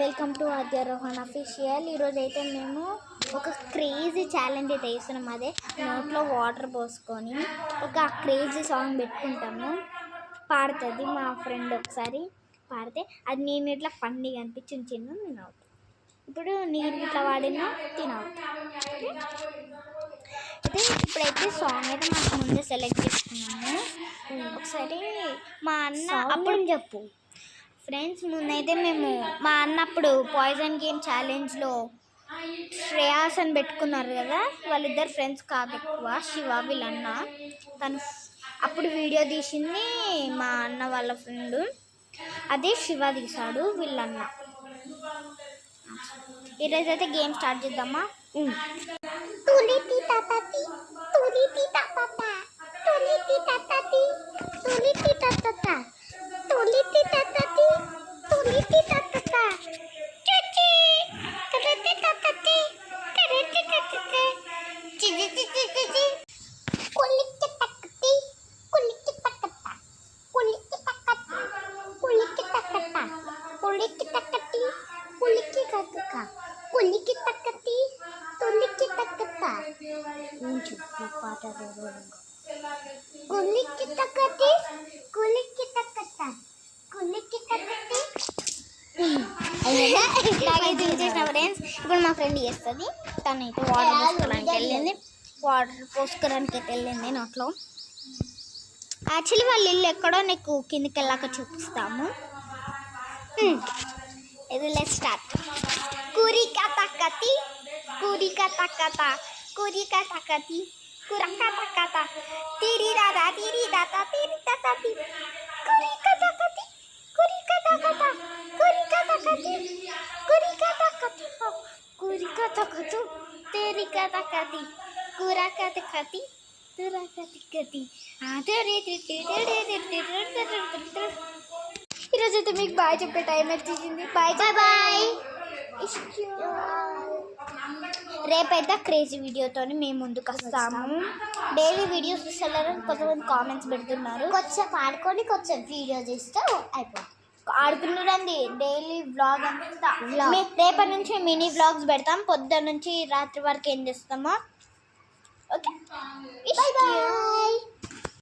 Welcome to Aadya Rohan official. ఈరోజు అయితే మేము ఒక క్రేజీ ఛాలెంజ్ అయితే వేస్తున్నాం. అదే నోట్లో వాటర్ పోసుకొని ఒక క్రేజీ సాంగ్ పెట్టుకుంటాము. పాడుతుంది మా ఫ్రెండ్, ఒకసారి పాడితే అది నేను ఇట్లా ఫన్నీగా అనిపించి నేను అవుతాను. ఇప్పుడు నేను ఇట్లా వాడినా తినవుతాను. అయితే ఇప్పుడైతే సాంగ్ అయితే మాకు ముందే సెలెక్ట్ చేసుకున్నాము. ఒకసారి మా అన్న అప్పుడు చెప్పు ఫ్రెండ్స్, ముందైతే మేము మా అన్నప్పుడు పాయిజన్ గేమ్ ఛాలెంజ్లో శ్రేయాస్ అని పెట్టుకున్నారు కదా, వాళ్ళిద్దరు ఫ్రెండ్స్ కాదు, ఎక్కువ శివ వీళ్ళన్న. తను అప్పుడు వీడియో తీసింది మా అన్న వాళ్ళ ఫ్రెండ్, అదే శివ తీశాడు వీళ్ళన్న. ఈరోజు అయితే గేమ్ స్టార్ట్ చేద్దామా? ఫ్రెండ్స్, ఇప్పుడు మా ఫ్రెండ్ చేస్తుంది. తనైతే వాటర్ పోసుకోవడానికి అయితే వెళ్ళింది నోట్లో. యాక్చువల్లీ వాళ్ళ ఇల్లు ఎక్కడో నీకు కిందికి వెళ్ళాక చూపిస్తాము. ఇది లెట్స్ స్టార్ట్. కురికా తక్కతి కురికా తక్కత కురికా తక్కతి కురకా తక్కత తిరి దాదా తిరి దాదా తిరి తక్కతి కురికా తక్కతి కురికా తక్కత కురికా తక్కతి కురికా తక్కతి కురికా తక్కతు తెరికా తక్కతి కురకా తక్కతి తురకా తక్కతి ఈరోజు అయితే మీకు బాయ్ చెప్పే టైం వచ్చేసింది. Bye bye bye. రేపైతే క్రేజీ వీడియోతో మేము ముందుకు వస్తాము. డైలీ వీడియోస్ ఇస్తారని కొంతమంది కామెంట్స్ పెడుతున్నారు. కొంచెం ఆడుకొని కొంచెం వీడియో చేస్తే అయిపోతుంది. ఆడుతున్నారండి డైలీ వ్లాగ్ అంతా. రేపటి నుంచి మినీ వ్లాగ్స్ పెడతాం. పొద్దున్న నుంచి రాత్రి వరకు ఏం చేస్తామో. Okay, bye bye.